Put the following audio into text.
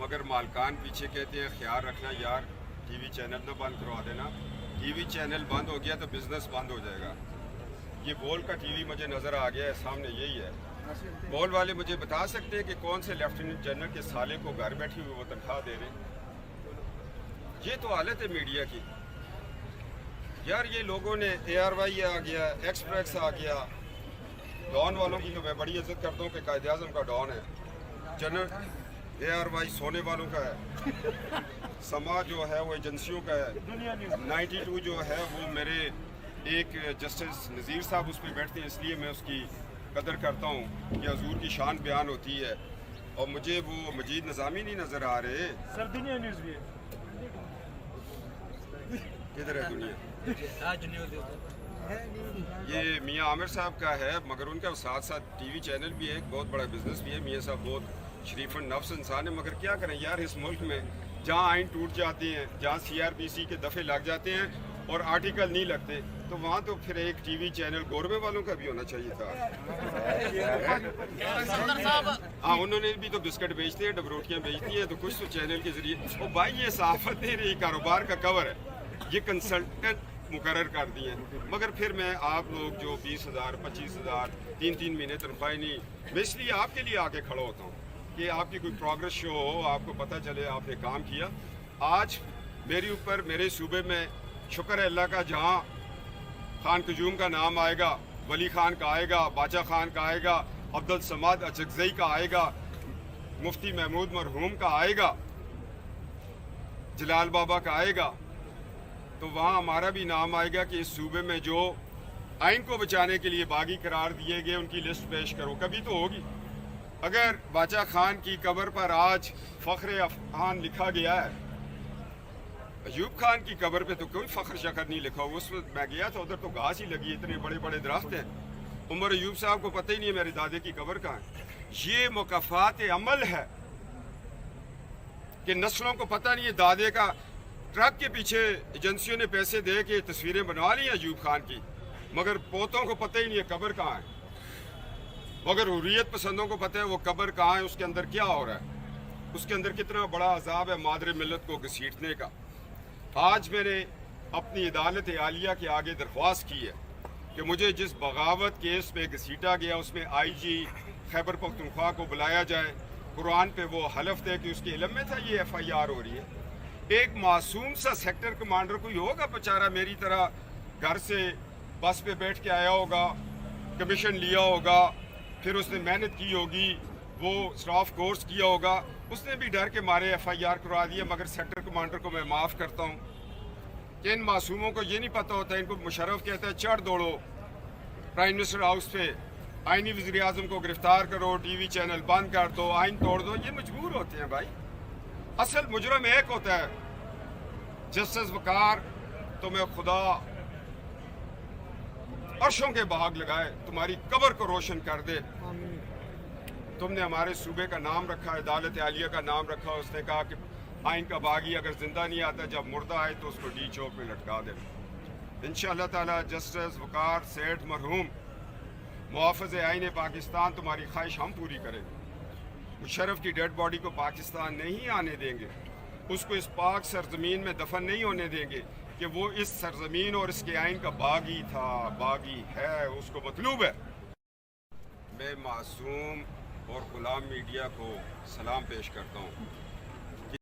مگر مالکان پیچھے کہتے ہیں خیال رکھنا یار ٹی وی چینل نہ بند کروا دینا، ٹی وی چینل بند ہو گیا تو بزنس بند ہو جائے گا۔ یہ بول کا ٹی وی مجھے نظر آ گیا ہے سامنے، یہی ہے۔ بول والے مجھے بتا سکتے ہیں کہ کون سے لیفٹیننٹ جنرل کے سالے کو گھر بیٹھی ہوئی وہ تنخواہ دے رہے ہیں؟ یہ تو حالت ہے میڈیا کی یار۔ یہ لوگوں نے اے آر وائی آ گیا، ایکسپریس آ گیا، ڈان والوں کی تو میں بڑی عزت کرتا ہوں کہ قائد اعظم کا ڈان ہے، جنرل اے آر وائی سونے والوں کا ہے، سما جو ہے وہ ایجنسیوں کا ہے، 92 جو ہے وہ میرے ایک جسٹس نذیر صاحب اس پہ بیٹھتے ہیں، اس لیے میں اس کی قدر کرتا ہوں کہ حضور کی شان بیان ہوتی ہے۔ اور مجھے وہ مجید نظامی نہیں نظر آ رہے، سر دنیا نیوز بھی ہے، کدھر ہے دنیا؟ یہ میاں عامر صاحب کا ہے، مگر ان کا ساتھ ساتھ ٹی وی چینل بھی ہے، ایک بہت بڑا بزنس بھی ہے۔ میاں صاحب بہت شریف النفس انسان ہے، مگر کیا کریں یار، اس ملک میں جہاں آئین ٹوٹ جاتے ہیں، جہاں CRPC کے دفعے لگ جاتے ہیں اور آرٹیکل نہیں لگتے، تو وہاں تو پھر ایک ٹی وی چینل گورمے والوں کا بھی ہونا چاہیے تھا۔ ہاں انہوں نے بھی تو بسکٹ بیچتے ہیں، ڈبروٹیاں بیچتی ہیں، تو کچھ تو چینل کے ذریعے۔ او بھائی یہ صحافت نہیں رہی، کاروبار کا کور ہے، یہ کنسلٹنٹ مقرر کر دیے ہیں۔ مگر پھر میں آپ لوگ جو 20,000 25,000 3 مہینے تنخواہ نہیں، میں اس لیے آپ کے لیے آ کے کھڑا ہوتا ہوں کہ آپ کی کوئی پروگرس شو ہو، آپ کو پتہ چلے آپ نے کام کیا۔ آج میرے اوپر میرے صوبے میں شکر ہے اللہ کا، جہاں خان قیوم کا نام آئے گا، ولی خان کا آئے گا، باچا خان کا آئے گا، عبدالصمد اچکزئی کا آئے گا، مفتی محمود مرحوم کا آئے گا، جلال بابا کا آئے گا، تو وہاں ہمارا بھی نام آئے گا کہ اس صوبے میں جو آئین کو بچانے کے لیے باغی قرار دیے گئے ان کی لسٹ پیش کرو، کبھی تو ہوگی۔ اگر باچا خان کی قبر پر آج فخر افغان لکھا گیا ہے، ایوب خان کی قبر پہ تو کوئی فخر شکر نہیں لکھا ہوا۔ اس وقت میں گیا تھا، ادھر تو گھاس ہی لگی، اتنے بڑے بڑے درخت ہیں۔ عمر ایوب صاحب کو پتہ ہی نہیں ہے میرے دادے کی قبر کہاں ہے۔ یہ مکافات عمل ہے کہ نسلوں کو پتہ نہیں ہے۔ دادے کا ٹرک کے پیچھے ایجنسیوں نے پیسے دے کے تصویریں بنوا لی ہیں ایوب خان کی، مگر پوتوں کو پتہ ہی نہیں ہے قبر کہاں ہے۔ مگر حریت پسندوں کو پتہ ہے وہ قبر کہاں ہے، اس کے اندر کیا ہو رہا ہے، اس کے اندر کتنا بڑا عذاب ہے مادر ملت کو گھسیٹنے کا۔ آج میں نے اپنی عدالت عالیہ کے آگے درخواست کی ہے کہ مجھے جس بغاوت کیس میں گھسیٹا گیا اس میں IG خیبر پختونخوا کو بلایا جائے، قرآن پہ وہ حلف دے کہ اس کے علم میں تھا یہ FIR ہو رہی ہے۔ ایک معصوم سا سیکٹر کمانڈر کوئی ہوگا بیچارہ میری طرح گھر سے بس پہ بیٹھ کے آیا ہوگا، کمیشن لیا ہوگا، پھر اس نے محنت کی ہوگی، وہ اسٹاف کورس کیا ہوگا، اس نے بھی ڈر کے مارے FIR کروا دیا۔ مگر سیکٹر کمانڈر کو میں معاف کرتا ہوں کہ ان معصوموں کو یہ نہیں پتہ ہوتا، ان کو مشرف کہتا ہے چڑھ دوڑو پرائم منسٹر ہاؤس پہ، آئینی وزیر اعظم کو گرفتار کرو، ٹی وی چینل بند کر دو، آئین توڑ دو۔ یہ مجبور ہوتے ہیں بھائی، اصل مجرم ایک ہوتا ہے جسٹس وقار، تمہیں خدا عرشوں کے بھاگ لگائے، تمہاری قبر کو روشن کر دے۔ تم نے ہمارے صوبے کا نام رکھا، عدالت عالیہ کا نام رکھا، اس نے کہا کہ آئین کا باغی اگر زندہ نہیں آتا، جب مردہ آئے تو اس کو ڈی چوک میں لٹکا دے۔ انشاءاللہ تعالی جسٹس وقار سیٹھ مرحوم محافظ آئین پاکستان تمہاری خواہش ہم پوری کریں گے۔ مشرف کی ڈیڈ باڈی کو پاکستان نہیں آنے دیں گے، اس کو اس پاک سرزمین میں دفن نہیں ہونے دیں گے کہ وہ اس سرزمین اور اس کے آئین کا باغی تھا، باغی ہے، اس کو مطلوب ہے۔ میں معصوم اور غلام میڈیا کو سلام پیش کرتا ہوں۔